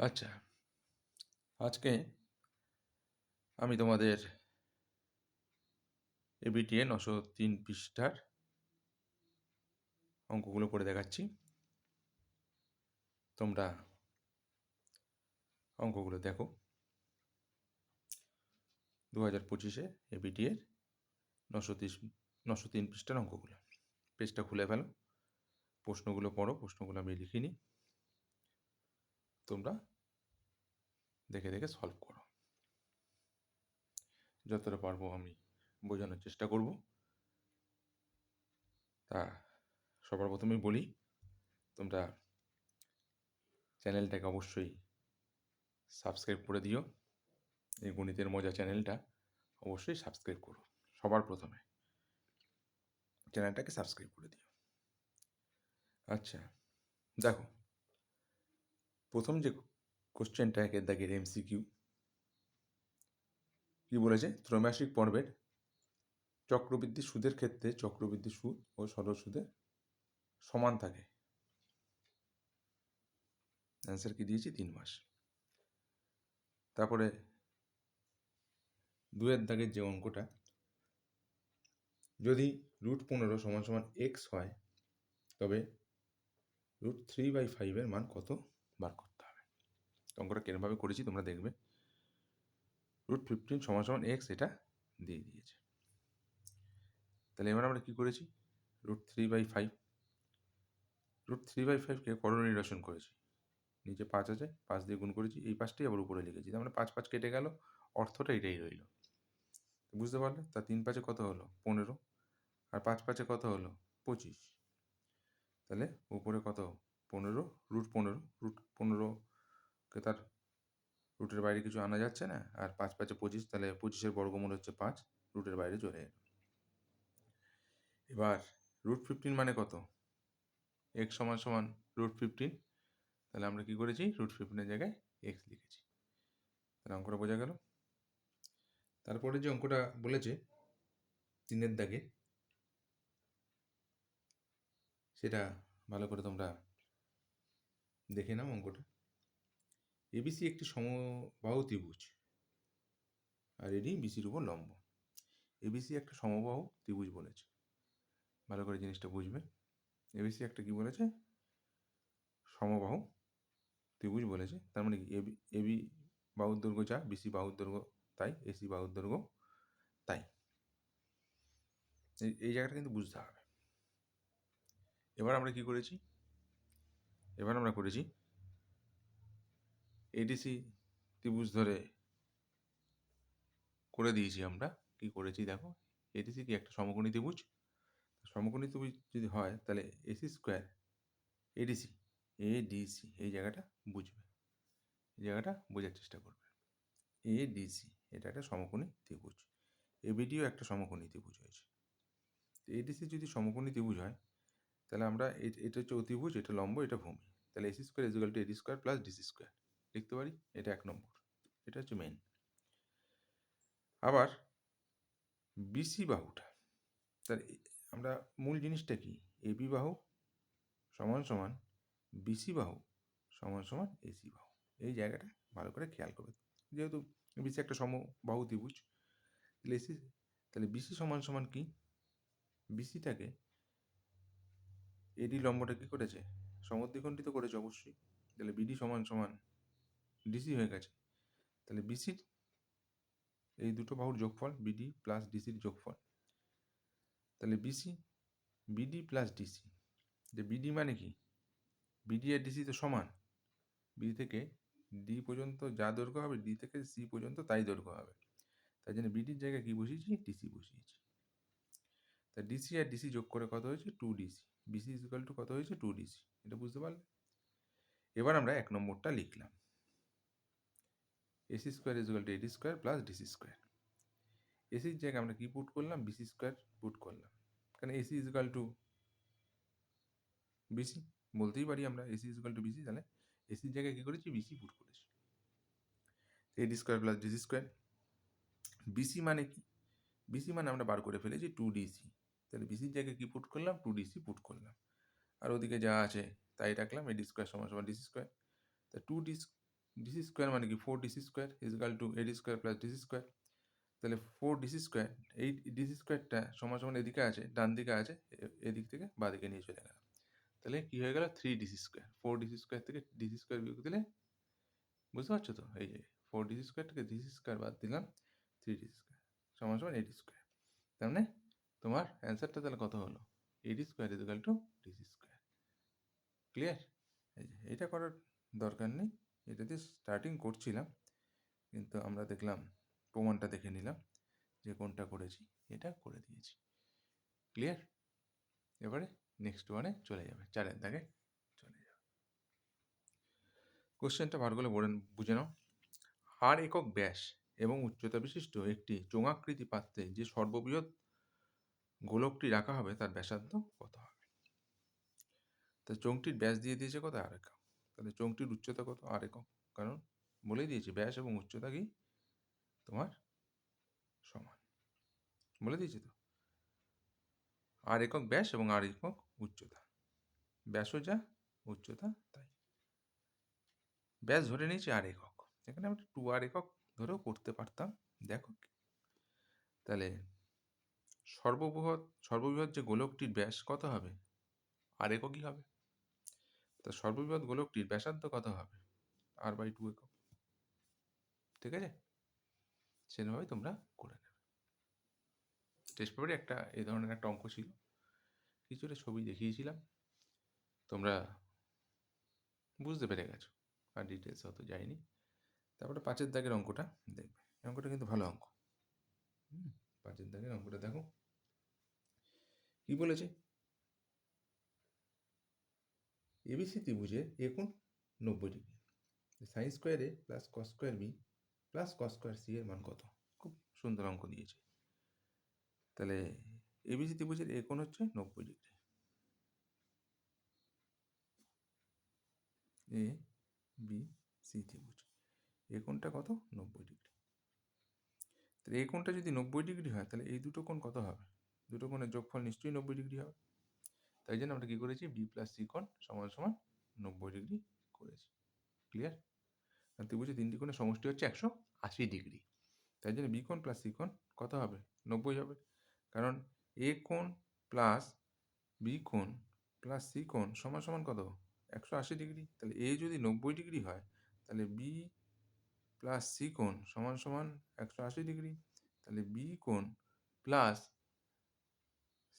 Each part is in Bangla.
আচ্ছা, আজকে আমি তোমাদের এবিটিএ 903 পৃষ্ঠার অঙ্কগুলো করে দেখাচ্ছি। তোমরা অঙ্কগুলো দেখো। 2025-এ এবিটিএর 903 পৃষ্ঠার অঙ্কগুলো। পেজটা খুলে ফেলো, প্রশ্নগুলো পড়ো, প্রশ্নগুলো আমি লিখিনি, তোমরা দেখে দেখে সলভ করো। যতটা পারবো আমি বোঝানোর চেষ্টা করব। তা সবার প্রথমেই বলি, তোমরা চ্যানেলটাকে অবশ্যই সাবস্ক্রাইব করে দিও। এই গণিতের মজা চ্যানেলটা অবশ্যই সাবস্ক্রাইব করো। সবার প্রথমে চ্যানেলটাকে সাবস্ক্রাইব করে দিও। আচ্ছা, দেখো, প্রথম যে কোশ্চেনটা একের দাগের এমসিকিউ কি বলেছে? ত্রৈমাসিক পর্বের চক্রবৃদ্ধি সুদের ক্ষেত্রে চক্রবৃদ্ধি সুদ ও সরল সুদের সমান থাকে। অ্যান্সার কি দিয়েছি? 3 মাস। তারপরে 2-এর দাগের যে অঙ্কটা, যদি √15 সমান সমান এক্স হয়, তবে √3/5 এর মান কত বার করতে হবে। অঙ্কটা কেরমভাবে করেছি তোমরা দেখবে। √15 সমান সমান এক্স এটা দিয়ে দিয়েছে। তাহলে এবার আমরা কি করেছি? √3/5 √3/5কে করণ নিরসন করেছি। নিচে 5 আছে, 5 দিয়ে গুণ করেছি, এই 5টাই আবার উপরে লিখেছি। তার মানে 5 5 কেটে গেল, অর্থটা এটাই রইল। বুঝতে পারলে? তা 3 5-এ কত হলো? 15, আর 5 5-এ কত হলো? 25। তাহলে উপরে কত? 15, √15, √15কে তার রুটের বাইরে কিছু আনা যাচ্ছে না, আর 5 5-এ 25, তাহলে 25-এর বর্গমূল হচ্ছে 5, রুটের বাইরে চলে এলো। এবার √15 মানে কত? x সমান সমান √15, তাহলে আমরা কি করেছি? √15-এর জায়গায় x লিখেছি। তাহলে অঙ্কটা বোঝা গেল। তারপরে যে অঙ্কটা বলেছে 3-এর দাগে, সেটা ভালো করে তোমরা দেখে নাও। অঙ্কটা, এবিসি একটি সমবাহু ত্রিভুজ, আর এডি বিসির উপর লম্ব। এবিসি একটা সমবাহু ত্রিভুজ বলেছে, ভালো করে জিনিসটা বুঝবে। এবিসি একটা কি বলেছে? সমবাহু ত্রিভুজ বলেছে। তার মানে কি? এবি বাহুর দৈর্ঘ্য যা, বিসি বাহুর দৈর্ঘ্য তাই, এসি বাহুর দৈর্ঘ্য তাই। এই জায়গাটা কিন্তু বুঝতে হবে। এবার আমরা কি করেছি? এবার আমরা করেছি এডিসি ত্রিভুজ ধরে করে দিয়েছি। আমরা কি করেছি দেখো, এডিসি কি একটা সমকোণী ত্রিভুজ। সমকোণী ত্রিভুজ যদি হয়, তাহলে এসি স্কোয়ার এডিসি, এডিসি এই জায়গাটা বুঝবে, এই জায়গাটা বোঝার চেষ্টা করবে। এডিসি এটা একটা সমকোণী ত্রিভুজ, এবিডিও একটা সমকোণী ত্রিভুজ হয়েছে। এডিসি যদি সমকোণী ত্রিভুজ হয়, তাহলে আমরা এটা হচ্ছে অতিভুজ, এটা লম্ব, এটা ভূমি। তাহলে AC square is equal two AD square plus DC square লিখতে পারি। এটা 1 নম্বর, এটা হচ্ছে মেন। আবার বিসি বাহুটা, তাহলে আমরা মূল জিনিসটা কি? এবি বাহু সমান সমান বিসি বাহু সমান সমান এসি বাহু। এই জায়গাটা ভালো করে খেয়াল করবে। যেহেতু বিসি একটা সমবাহু ত্রিভুজ, তাহলে এসি, তাহলে বিসি সমান সমান কি? বিসিটাকে এডি লম্বটা কি করেছে? সমদ্বিখণ্ডিত করেছে অবশ্যই। তাহলে বিডি সমান সমান ডিসি হয়ে গেছে। তাহলে বিসির এই দুটো বাহুর যোগফল বিডি প্লাস ডিসির যোগফল। তাহলে বিসি বিডি প্লাস ডিসি, যে বিডি মানে কি? বিডি আর ডিসি তো সমান। বি থেকে ডি পর্যন্ত যা দৈর্ঘ্য হবে, ডি থেকে সি পর্যন্ত তাই দৈর্ঘ্য হবে। তাই জন্য বিডির জায়গায় কি বসিয়েছি? ডিসি বসিয়েছি। তা ডিসি আর ডিসি যোগ করে কত হয়েছে? 2DC। BC is equal to কত হয়েছে? 2DC। এটা বুঝতে পারলে? এবার আমরা 1 নম্বরটা লিখলাম, AC square is equal two AD square plus DC square. এসির জায়গায় আমরা কি পুট করলাম? বিসি স্কোয়ার পুট করলাম, কারণ AC is equal to BC বলতেই পারি আমরা। AC is equal to BC, তাহলে এসির জায়গায় কী করেছি? বিসি পুট করেছি। AD square plus DC square. BC মানে কি? বিসি মানে আমরা বার করে ফেলেছি 2DC। তাহলে বিসির জায়গায় কি পুট করলাম? 2DC পুট করলাম, আর ওদিকে যা আছে তাই রাখলাম। এডি স্কোয়ার সমান সমান ডিসি স্কোয়ার। তা 2D ডিসি স্কোয়ার মানে কি 4 DC square is equal to AD square plus DC square. তাহলে 4 ডিসি স্কোয়ার, এই ডিসি স্কোয়ারটা সমান সমান এদিকে আছে, ডান দিকে আছে, এদিক থেকে বাঁ দিকে নিয়ে চলে গেল। তাহলে কি হয়ে গেল 3 ডিসি স্কোয়ার। 4 ডিসি স্কোয়ার থেকে ডিসি স্কোয়ার বিয়োগ দিলে, বুঝতে পারছো তো, এই যে 4 ডিসি স্কোয়ার থেকে ডিসি স্কোয়ার বাদ দিলাম, 3 ডিসি স্কোয়ার সমান সমান এডি স্কোয়ার। তার মানে তোমার অ্যান্সারটা তাহলে কত হলো? AD square is equal to DC square. Clear? এই যে এটা করার দরকার নেই, এটা দিয়ে স্টার্টিং করছিলাম, কিন্তু আমরা দেখলাম, প্রমাণটা দেখে নিলাম যে কোনটা করেছি, এটা করে দিয়েছি। ক্লিয়ার? এবারে নেক্সট ওয়ানে চলে যাবে, 4-এর দাগে চলে যাবে। কোশ্চেনটা ভালো করে বুঝে নাও। হার একক ব্যাস এবং উচ্চতা বিশিষ্ট একটি চোঙাকৃতি পাত্রে যে সর্ববৃহৎ গোলকটি রাখা হবে তার ব্যাসার্ধ কত হবে? তা চোঙটির ব্যাস দিয়ে দিয়েছে কত? আর একক। তাহলে চোঙটির উচ্চতা কত? আর একক। কারণ বলেই দিয়েছে ব্যাস এবং উচ্চতা কি তোমার সমান, বলে দিয়েছে তো। আর একক ব্যাস এবং আর একক উচ্চতা, ব্যাসও যা উচ্চতা তাই। ব্যাস ধরে নিয়েছি আর একক, এখানে আমরা 2 আর একক ধরেও করতে পারতাম। দেখো তাহলে সর্ববৃহৎ যে গোলকটির ব্যাস কত হবে? আর এককই হবে। তা সর্ববৃহৎ গোলকটির ব্যাসার্ধ কত হবে? r/2 একক। ঠিক আছে, সেভাবেই তোমরা করে নেবে। টেস্ট পেপারে একটা এই ধরনের একটা অঙ্ক ছিল, কিছুটা ছবি দেখিয়েছিলাম, তোমরা বুঝতে পেরে গেছো, আর ডিটেলস অত যায়নি। তারপরে 5-এর দাগের অঙ্কটা দেখবে, এই অঙ্কটা কিন্তু ভালো অঙ্ক। 5-এর দাগের অঙ্কটা দেখো কি বলেছে। এবিসি ত্রিভুজের এ কোণ 90 degree, sine square A plus cos square B plus cos square C এর মান কত? খুব সুন্দর অঙ্ক দিয়েছে। তাহলে এবিসি ত্রিভুজের এ কোণ হচ্ছে 90 ডিগ্রি, এ বি সি ত্রিভুজ, এ কোণটা কত? 90 ডিগ্রি। তাহলে এই কোণটা যদি 90 ডিগ্রি হয়, তাহলে এই দুটো কোণ কত হবে? দুটো কোণের যোগফল নিশ্চয়ই 90 ডিগ্রি হবে। তাই জন্য আমরা কি করেছি, বি প্লাস সি কোণ সমান সমান 90 ডিগ্রি করেছি। ক্লিয়ার? ত্রিভুজের 3টি কোণের সমষ্টি হচ্ছে 180 ডিগ্রি। তাই জন্য বি কোণ প্লাস সি কোণ কত হবে? 90 হবে। কারণ এ কোণ প্লাস বি কোণ প্লাস সি কোণ সমান সমান কত? 180 ডিগ্রি। তাহলে এ যদি 90 ডিগ্রি হয়, তাহলে বি প্লাস সি কোণ সমান সমান 180 ডিগ্রি। তাহলে বি কোণ প্লাস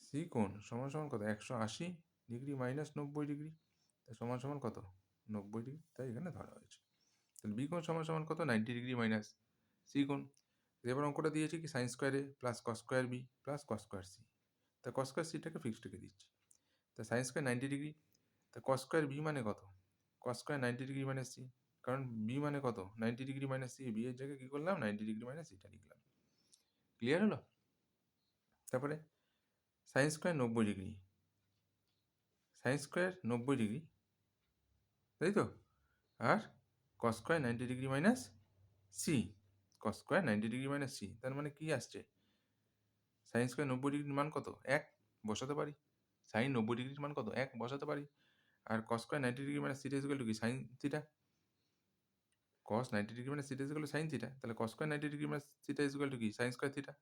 সি কোণ সমান সমান কত? 180 ডিগ্রি মাইনাস 90 ডিগ্রি, সমান সমান কত? 90 ডিগ্রি। তাই এখানে ধরা হয়েছে। তাহলে বি কোণ সমান সমান কত? 90 ডিগ্রি মাইনাস সি কোণ। এবার অঙ্কটা দিয়েছে কি sine square A plus cos square B plus cos square C. তা কস স্কোয়ার সিটাকে ফিক্সড রেখে দিচ্ছি। তা সাইন স্কোয়ার 90 ডিগ্রি, তা কস স্কোয়ার বি মানে কত? Cos square 90 degree minus C, কারণ বি মানে কত? 90 ডিগ্রি মাইনাস সি, বি এর জায়গায় কী করলাম? 90 ডিগ্রি মাইনাস সিটা লিখলাম। ক্লিয়ার হলো? তারপরে sine square 90 degree, sine square 90 degree, তাই তো? আর cos square 90 degree minus C, cos square 90 degree minus C, তার মানে কি আসছে? সাইন স্কোয়ার 90 ডিগ্রির মান কত? 1 বসাতে পারি। সাইন 90 ডিগ্রির মান কত? 1 বসাতে পারি। আর cos square 90 degree minus theta equal to কি? Sine theta. Cos 90 degree minus theta equal to sine theta. তাহলে cos square 90 degree minus theta equal to কি? Sine square theta.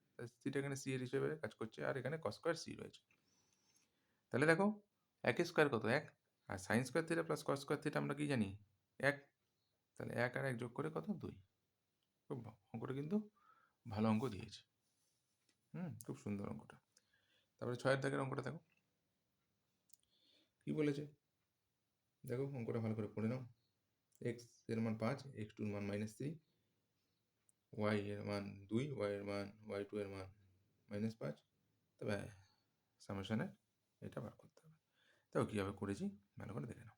থিটা এখানে সি এর হিসেবে কাজ করছে, আর এখানে কস স্কোয়ার সি রয়েছে। তাহলে দেখো 1 এর স্কোয়ার কত? 1, আর sine square theta plus cos square theta আমরা কি জানি? 1। তাহলে 1 আর 1 যোগ করে কত? 2। খুব অঙ্কটা কিন্তু ভালো অঙ্ক দিয়েছে। খুব সুন্দর অঙ্কটা। তারপরে 6-এর দাগের অঙ্কটা দেখো কি বলেছে। দেখো অঙ্কটা ভালো করে পড়ে নাও। এক্স এর মান 5, x2 এর মান -3, y এর মান 2, y এর মান y2 এর মান -5। তবে সামেশনের এটা বার করতে হবে। দেখো কীভাবে করেছি ভালো করে দেখে নাও,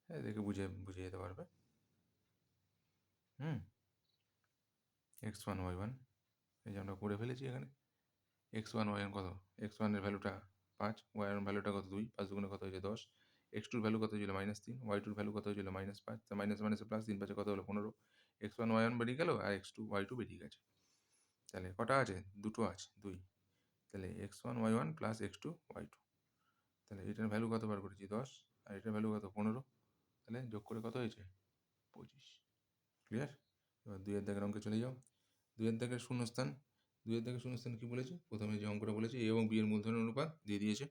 হ্যাঁ দেখে বুঝে যেতে পারবে। x1 y1 এই যে আমরা করে ফেলেছি এখানে। x1 y1 কত? x1 এর ভ্যালুটা 5, y1 এর ভ্যালুটা কত? 2, 5 দুগুণে কত হয়েছে? 10। x2 এর ভ্যালু কত ছিল? -3, y2 এর ভ্যালু কত হয়েছিল? -5। তা মাইনাস মাইনাসে প্লাস, 3 5 কত হলো? 15। x1 y1 বেরিয়ে গেল, আর x2 y2 বেরিয়ে গেছে। তাহলে কটা আছে? দুটো আছে, 2। তাহলে x1 y1 plus x2 y2, তাহলে এটার ভ্যালু কত বার করেছি? 10, আর এটার ভ্যালু কত? 15। তাহলে যোগ করে কত হয়েছে 25। ক্লিয়ার? এবার 2 এর দাগের অঙ্কে চলে যাও। 2 এর দাগের শূন্যস্থান, 2 এর দাগের শূন্যস্থান কী বলেছে? প্রথমে যে অঙ্কটা বলেছে a এবং b এর মূলধনের অনুপাত দিয়ে দিয়েছে।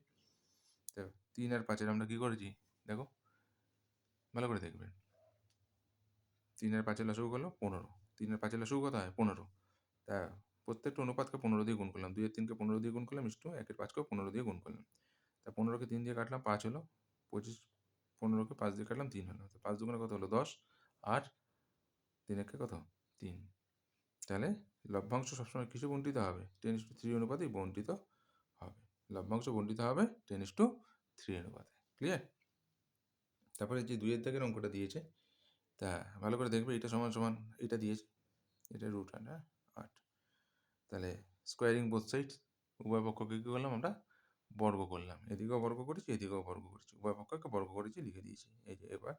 তো 3 আর 5 এর আমরা কী করেছি দেখো, ভালো করে দেখবেন। 3 আর 5 এর লসাগু হলো 15, 3 আর 5 এর লসাগু কত হয় 15। তা প্রত্যেকটা অনুপাতকে 15 দিয়ে গুণ করলাম, 2 এর 3কে 15 দিয়ে গুণ করলাম, ইস্টু 1 এর 5কেও 15 দিয়ে গুণ করলাম। তা 15কে 3 দিয়ে কাটলাম 5 হলো, 25, 15কে 5 দিয়ে কাটলাম 3 হলো। তো 5 দুগুণে কত হলো 10, আর 3 একে কত 3। তাহলে লভ্যাংশ সবসময় কিসে বণ্টিত হবে? 10:3 অনুপাতেই বণ্টিত হবে। লভ্যাংশ বণ্টিত হবে 10:3 অনুপাতে। ক্লিয়ার? তারপরে যে 2 এর দাগের অঙ্কটা দিয়েছে, তা ভালো করে দেখবে, এটা সমান সমান এটা দিয়েছে, এটা √8, হ্যাঁ 8। তাহলে স্কোয়ারিং বোথ সাইডস, উভয় পক্ষকে কী করলাম আমরা বর্গ করলাম, এদিকেও বর্গ করেছি এদিকেও বর্গ করেছি, উভয় পক্ষকে বর্গ করেছি লিখে দিয়েছি। এই যে এবার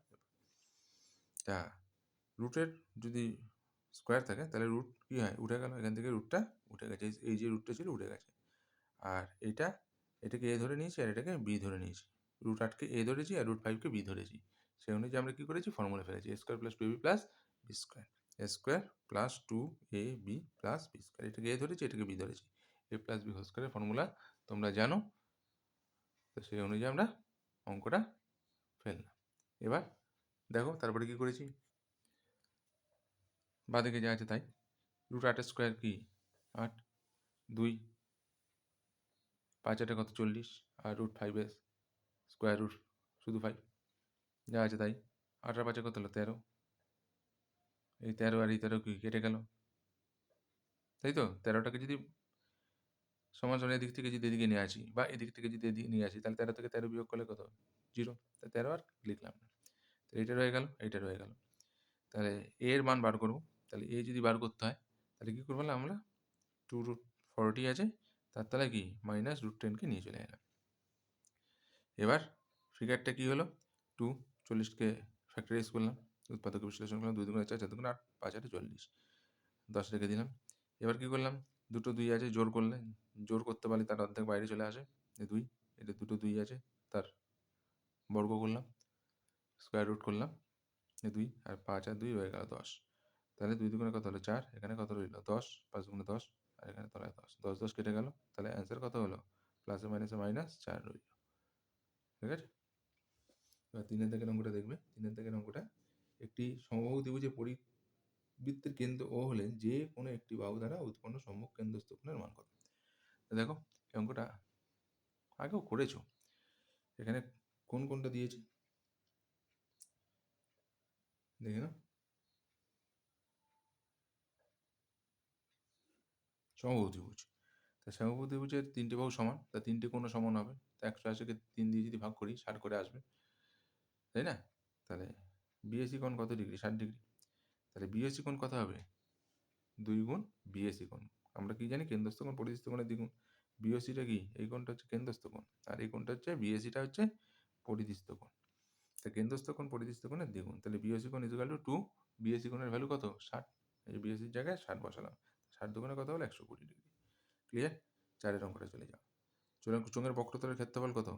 তা রুটের যদি স্কোয়ার থাকে তাহলে রুট কী হয় উঠে গেল, এখান থেকে রুটটা উঠে গেছে, এই যে রুটটা ছিল উঠে গেছে। আর এটাকে এ ধরে নিয়েছি আর এটাকে বি ধরে নিয়েছি, √8কে এ ধরেছি আর √5কে বি ধরেছি। সেই অনুযায়ী আমরা কী করেছি ফর্মুলা ফেলেছি a² + 2ab + b², a² + 2ab + b²। এটাকে এ ধরেছি এটাকে বি ধরেছি, a + b² এর ফর্মুলা তোমরা জানো। তো সেই অনুযায়ী আমরা অঙ্কটা ফেললাম। এবার দেখো তারপরে কী করেছি, বাঁদিকে যা আছে তাই। √8 স্কোয়ার কি 8, 2, 5 কত 40, আর √5 এর স্কোয়ার রুট শুধু 5, যা আছে তাই। 8 আর 5 কত হলো 13, এই 13 আর এই 13 কি কেটে গেল, তাই তো? 13টাকে যদি সমান সমান এদিক থেকে যদি এদিকে নিয়ে আসি বা এদিক থেকে যদি এদিকে নিয়ে আসি, তাহলে 13 থেকে 13 বিয়োগ করলে কত 0, তাই 13 আর লিখলাম না। তো এইটা রয়ে গেল, এইটা রয়ে গেল। তাহলে এর মান বার করবো, তাহলে এ যদি বার করতে হয় তাহলে কী করবো না আমরা 2√40 আছে, তার তলায় কি -√10কে নিয়ে চলে এলাম। এবার ফিগারটা কী হলো, 2 40কে ফ্যাক্টরাইজ করলাম, উৎপাদকে বিশ্লেষণ করলাম, 2 দুগুণে 4, 4 দুগুণে 8, 5 8 40, 10 রেখে দিলাম। এবার কী করলাম, দুটো 2 আছে জোর করলে, জোর করতে পারলে তার অর্ধেক বাইরে চলে আসে, এই 2, এটা দুটো 2 আছে তার বর্গ করলাম, স্কোয়ার রুট করলাম, এই 2 আর 5 আর 2 হয়ে গেল 10। তাহলে 2 দুগুণে কত হলো 4, এখানে কত রইল 10, 5 দুগুণে 10, আর এখানে তলায় 10, 10 10 কেটে গেল, তাহলে অ্যান্সার কত হলো প্লাসে মাইনাসে -4 রইল। ঠিক আছে? এবার 3 এর দাগের অঙ্কটা দেখবে। 3 এর দাগের অঙ্কটা, একটি সমবাহু ত্রিভুজের পরিবৃত্তের কেন্দ্র ও হলে যে কোনো একটি বাহু দ্বারা উৎপন্ন সম্মুখ কেন্দ্রস্থ কোণের মান কত? দেখো এই অঙ্কটা আগেও করেছো, এখানে কোন কোনটা দিয়েছে দেখে নাও। সমবাহু ত্রিভুজ, তা সমবাহু ত্রিভুজের 3টে বাহু সমান, তা 3টে কোণও সমান হবে। তা 180কে 3 দিয়ে যদি ভাগ করি 60 করে আসবে, তাই না? তাহলে বিএসি কোণ কত ডিগ্রি? 60 ডিগ্রি। তাহলে বিএসি কোণ কত হবে 2 গুণ বিএসি কোণ। আমরা কি জানি কেন্দ্রস্থ কোণ পরিধিস্থ কোণের দ্বিগুণ। বিওসিটা কি, এই কোণটা হচ্ছে কেন্দ্রস্থ কোণ, আর এই কোণটা হচ্ছে বিএসিটা হচ্ছে পরিধিস্থ কোণ। তা কেন্দ্রস্থ কোণ পরিধিস্থ কোণের দ্বিগুণ, তাহলে বিওসি কোণ ইকুয়াল টু 2, বিএসি কোণের ভ্যালু কত 60, এই যে বিএসির জায়গায় 60 বসালাম, 60 দুগুণে কত হলো 120 ডিগ্রি। ক্লিয়ার? 4 অঙ্কটা চলে যাও। চোঙের বক্রতলের ক্ষেত্রফল কত?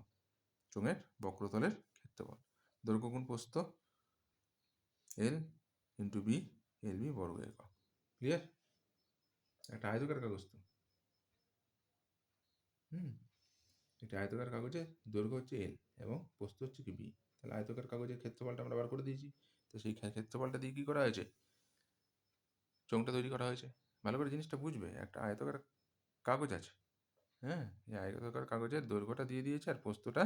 চোঙের বক্রতলের ক্ষেত্রফল দৈর্ঘ্য গুণ প্রস্থ L into B, L B বর্গ একক। ক্লিয়ার? একটা আয়তকার কাগজ তো, একটা আয়তকার কাগজের দৈর্ঘ্য হচ্ছে এল এবং প্রস্থ হচ্ছে কি বি। তাহলে আয়তকার কাগজের ক্ষেত্রফলটা আমরা বার করে দিয়েছি। তো সেই ক্ষেত্রফলটা দিয়ে কী করা হয়েছে, চোঙটা তৈরি করা হয়েছে। ভালো করে জিনিসটা বুঝবে, একটা আয়তকার কাগজ আছে, হ্যাঁ, এই আয়তকার কাগজের দৈর্ঘ্যটা দিয়ে দিয়েছে আর প্রস্থটা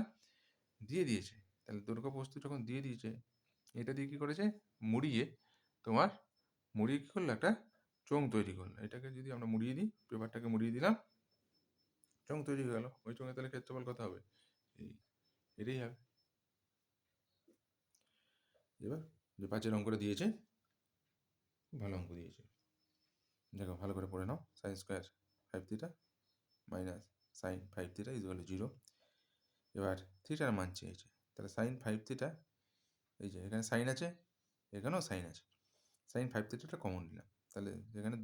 দিয়ে দিয়েছে। তাহলে দৈর্ঘ্য প্রস্থ যখন দিয়ে দিয়েছে, এটা দিয়ে কী করেছে মুড়িয়ে, তোমার মুড়িয়ে কী করলো একটা চোঙ তৈরি করলো। এটাকে যদি আমরা মুড়িয়ে দিই, পেপারটাকে মুড়িয়ে দিলাম, চোঙ তৈরি হয়ে গেল। ওই চোঙে তাহলে ক্ষেত্রফল কত হবে, এটাই হবে। এবার যে 5 অঙ্কটা দিয়েছে, ভালো অঙ্ক দিয়েছে, দেখো ভালো করে পড়ে নাও। sin square 5θ minus sin 5θ equal to 0। এবার থিটার মান চেয়েছে, তাহলে sin 5θ, এই যে এখানে সাইন আছে এখানেও সাইন আছে, sin 5θটা কমন নিলাম, তাহলে যেখানে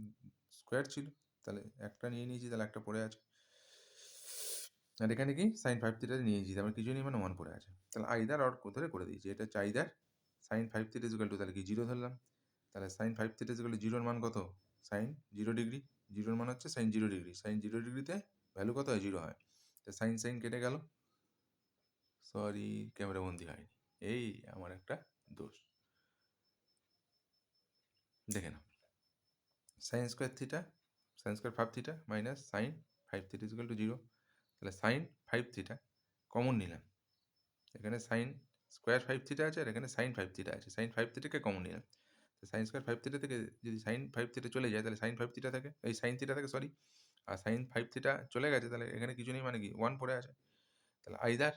স্কোয়ার ছিল তাহলে একটা নিয়ে নিয়েছি, তাহলে একটা পড়ে আছে। আর এখানে কি sin 5θ নিয়েছি, তারপরে কিছু নেই মানে 1 পড়ে আছে, তাহলে আইদার অর ধরে করে দিয়েছি। এটা হচ্ছে either sine 5 theta is equal to তাহলে কি 0 ধরলাম। তাহলে sine 5 theta is equal to 0 এর মান কত? Sign 0 degree. 0 এর মান হচ্ছে সাইন 0 ডিগ্রি। সাইন 0 ডিগ্রিতে ভ্যালু কত হয়? 0 হয়। তো সাইন কেটে গেল। সরি, ক্যামেরা বন্দি হয়নি। এই আমার একটা দোষ। দেখে নাও, sine square theta, sine square 5 theta minus sine 5 theta is equal to 0। তাহলে সাইন 5 থিটা কমন নিলাম। এখানে সাইন স্কোয়ার 5 থিটা আছে আর এখানে সাইন 5 থিটা আছে। সাইন 5 থিটাকে কমন নিলাম। তো সাইন স্কোয়ার 5 থিটা থেকে যদি সাইন 5 থিটা চলে যায় তাহলে সাইন 5 থিটা থাকে, এই সাইন থিটা থাকে সরি। আর সাইন 5 থিটা চলে গেছে তাহলে এখানে কিছু নেই, মানে কি 1 পড়ে আছে। তাহলে either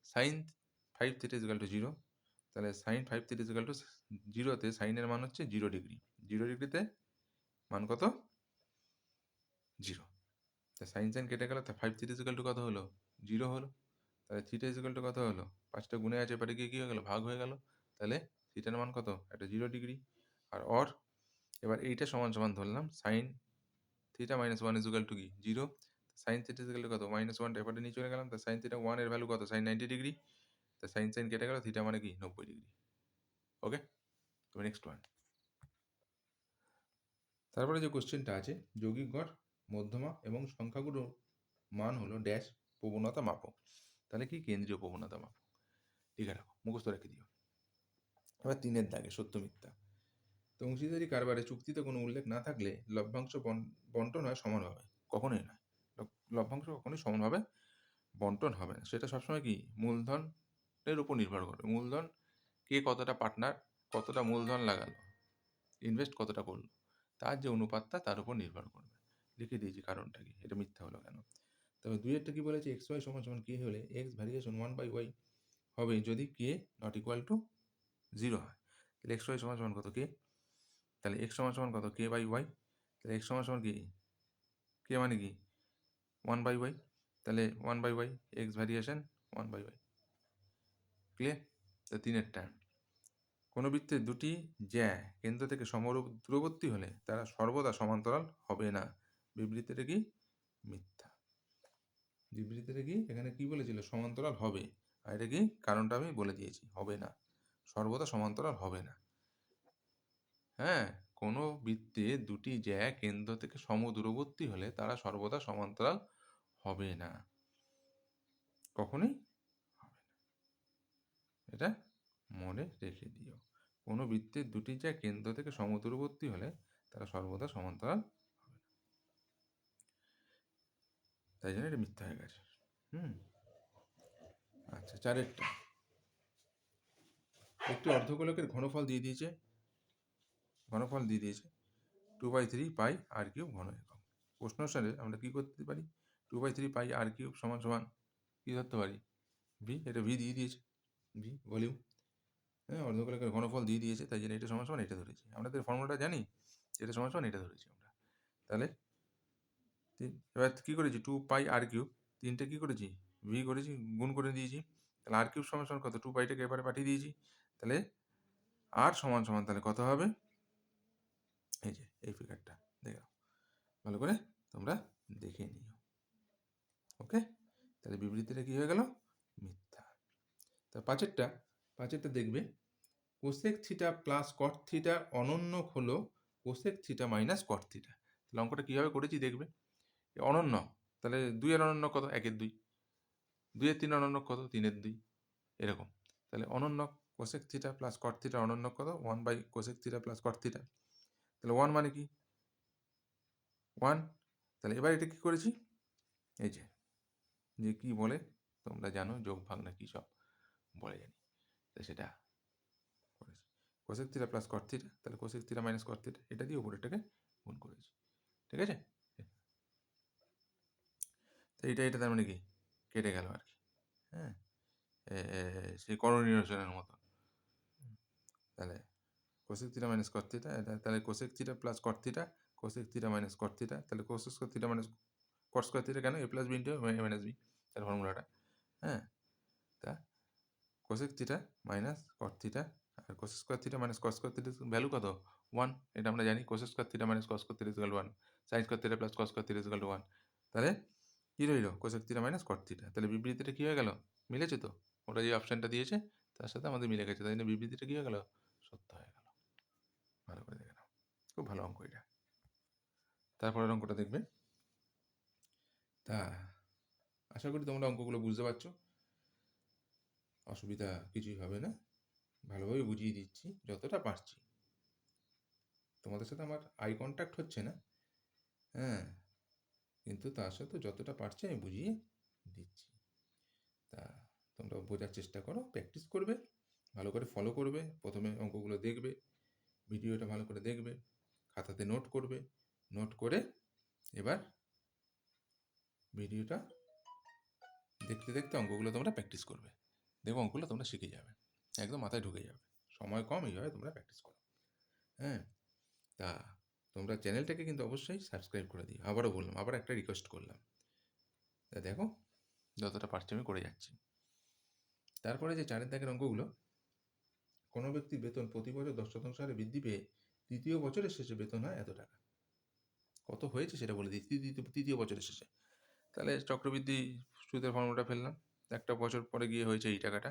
sine 5 theta is equal to 0, তাহলে sine 5 theta is equal to 0তে সাইনের মান হচ্ছে 0 ডিগ্রি। 0 ডিগ্রিতে মান কত? 0। তা সাইন কেটে গেল, তা 5 থিটা ইজ ইকুয়াল টু কত হলো? 0 হলো। তাহলে থিটা ইজ ইকুয়াল টু কত হলো? 5টা গুণে আছে, এবারে গিয়ে কী হয়ে গেল? ভাগ হয়ে গেল। তাহলে থিটার মান কত? একটা 0 ডিগ্রি। আর এবার এইটা সমান সমান ধরলাম sine theta minus 1 is equal to কি? 0। Sine theta is equal to কত? -1টা এবারে নিয়ে চলে গেলাম। তা সাইন থিটা 1 এর ভ্যালু কত? Sign 90 degree. তা সাইন কেটে গেল, থিটা মানে কি? 90 ডিগ্রি। ওকে, তবে নেক্সট ওয়ান। তারপরে যে কোশ্চেনটা আছে, যৌগিক গড়, মধ্যমা এবং সংখ্যাগুলোর মান হলো ড্যাশ প্রবণতা মাপো। তাহলে কি? কেন্দ্রীয় প্রবণতা মাপো। লিখে রাখো, মুখস্থ রেখে দিও। এবার 3-এর দাগে সত্য মিথ্যা। তো অংশীদারি কারবারে চুক্তিতে কোনো উল্লেখ না থাকলে লভ্যাংশ বন্টন হয় সমানভাবে। কখনোই নয়, লভ্যাংশ কখনোই সমানভাবে বন্টন হবে না। সেটা সবসময় কি? মূলধনের উপর নির্ভর করবে। মূলধন কে কতটা পার্টনার, কতটা মূলধন লাগালো, ইনভেস্ট কতটা করলো, তার যে অনুপাতটা তার উপর নির্ভর করবে। লিখে দিয়েছি কারণটা কি, এটা মিথ্যা হলো কেন। তবে 2-এরটা কি বলেছে? এক্স ওয়াই সমান সমান কে হলে এক্স ভ্যারিয়েশন 1/y হবে যদি কে নট ইকুয়াল টু 0 হয়। তাহলে এক্স ওয়াই সমান সমান কত? কে। তাহলে এক্স সমান সমান কত? কে বাই ওয়াই। তাহলে এক্স সমান সমান কি? কে মানে কি? 1/y। তাহলে 1/y x variation 1/y। Clear? তা 3-এর টার্ম, কোনো বৃত্তের দুটি জ্যা কেন্দ্র থেকে দূরবর্তী হলে তারা সর্বদা সমান্তরাল হবে না। বিবৃতিটা কি? মিথ্যা। বিবৃতিটা কি? এখানে কি বলেছিল? সমান্তরাল হবে। আর এটা কি? কারণটা আমি বলে দিয়েছি, হবে না, সর্বদা সমান্তরাল হবে না। হ্যাঁ, কোনো বৃত্তে দুটি জ্যা কেন্দ্র থেকে সমদূরবর্তী হলে তারা সর্বদা সমান্তরাল হবে না, কখনোই হবে না। এটা মনে রেখে দিও। কোনো বৃত্তের দুটি জ্যা কেন্দ্র থেকে সমদূরবর্তী হলে তারা সর্বদা সমান্তরাল হবে না। তাই জন্য এটা মিথ্যা হয়ে গেছে। আচ্ছা, 4-এরটা, একটি অর্ধগোলকের ঘনফল দিয়ে দিয়েছে 2/3 পাই আর কিউব ঘন একক। প্রশ্ন অনুসারে আমরা কি করতে পারি? 2/3 পাই আর কিউব সমান সমান কি ধরতে পারি? ভি। এটা ভি দিয়ে দিয়েছে, ভি ভলিউম। হ্যাঁ, অর্ধগোলকের ঘনফল দিয়ে দিয়েছে, তাই জন্য এটা সমান সমান এটা ধরেছি। আমাদের ফর্মুলাটা জানি, এটা সমান সমান এটা ধরেছি আমরা। তাহলে এবার কী করেছি? 2 পাই আর কিউব, 3টে কী করেছি? ভি করেছি, গুণ করে দিয়েছি। তাহলে আর কিউব সমান সমান কত? 2 পাইটাকে এবারে পাঠিয়ে দিয়েছি। তাহলে আর সমান সমান তাহলে কত হবে? এই যে এই ফিগারটা দেখে নাও, ভালো করে তোমরা দেখে নিও। ওকে, তাহলে বিবৃতিটা কি হয়ে গেল? মিথ্যা। তা 5-এরটা দেখবে, কোসেক থিটা প্লাস কট থিটার অনন্য হলো cosec theta minus cot theta. তাহলে অঙ্কটা কীভাবে করেছি দেখবে। অনন্য, তাহলে 2-এর অনন্য কত? 1-এর 2। 2-এর 3 অনন্য কত? 3-এর 2। এরকম। তাহলে অনন্য cosec theta plus cot theta অনন্য কত? 1 cosec theta plus cot theta. তাহলে 1 মানে কি? 1। তাহলে এবার এটা কি করেছি? এই যে কি বলে তোমরা জানো, যোগ ভাগ না কি সব বলে জানি, তো সেটা করেছি। Cosec theta plus cot theta, তাহলে cosec theta minus cot theta, এটা দিয়ে উপরেরটাকে গুণ করেছি। ঠিক আছে? তো এটা তার মানে কি? কেটে গেল আর কি। হ্যাঁ, সেই করণীয় নিরসনের মতো। তাহলে cosec theta minus cot theta, তাহলে cosec theta plus cot theta, cosec theta minus cot theta, তাহলে cosec square theta minus cot square theta কেন? A plus B into A minus B, তার ফর্মুলাটা। হ্যাঁ, তা cosec theta minus cot theta আর cosec square theta minus cos square theta value কত? 1। এটা আমরা জানি। Cosec square theta minus cos square theta equal 1, sine square theta plus cos square theta equal 1। তাহলে কী রইল? Cosec theta minus cot theta. তাহলে বিবৃতিটা কী হয়ে গেল? মিলেছে তো? ওটা যে অপশানটা দিয়েছে তার সাথে আমাদের মিলে গেছে, তাই জন্য বিবৃতিটা কী হয়ে গেল? সত্য হয়ে গেল। ভালো করে দেখে নাও, খুব ভালো অঙ্ক এটা। তারপরের অঙ্কটা দেখবে। তা আশা করি তোমরা অঙ্কগুলো বুঝতে পারছো, অসুবিধা কিছুই হবে না, ভালোভাবে বুঝিয়ে দিচ্ছি যতটা পারছি। তোমাদের সাথে আমার আই কন্ট্যাক্ট হচ্ছে না, হ্যাঁ, কিন্তু তার সাথে যতটা পারছি আমি বুঝিয়ে দিচ্ছি। তা তোমরা বোঝার চেষ্টা করো, প্র্যাকটিস করবে, ভালো করে ফলো করবে, প্রথমে অঙ্কগুলো দেখবে, ভিডিওটা ভালো করে দেখবে, খাতাতে নোট করবে, নোট করে এবার ভিডিওটা দেখতে দেখতে অঙ্কগুলো তোমরা প্র্যাকটিস করবে, দেখো অঙ্কগুলো তোমরা শিখে যাবে, একদম মাথায় ঢুকে যাবে। সময় কম, এইভাবে তোমরা প্র্যাকটিস করো, হ্যাঁ। তা তোমরা চ্যানেলটাকে কিন্তু অবশ্যই সাবস্ক্রাইব করে দিও, আবারও বললাম, আবার একটা রিকোয়েস্ট করলাম। তা দেখো যতটা পারছি আমি করে যাচ্ছি। তারপরে যে 4 দাগের অঙ্কগুলো, কোনো ব্যক্তির বেতন প্রতি বছর 10% হারে বৃদ্ধি পেয়ে তৃতীয় বছরের শেষে বেতন হয় এত টাকা। কত হয়েছে সেটা বলে দিই, তৃতীয় বছরের শেষে। তাহলে চক্রবৃদ্ধি সুদের ফর্মুলাটা ফেললাম, একটা বছর পরে গিয়ে হয়েছে এই টাকাটা,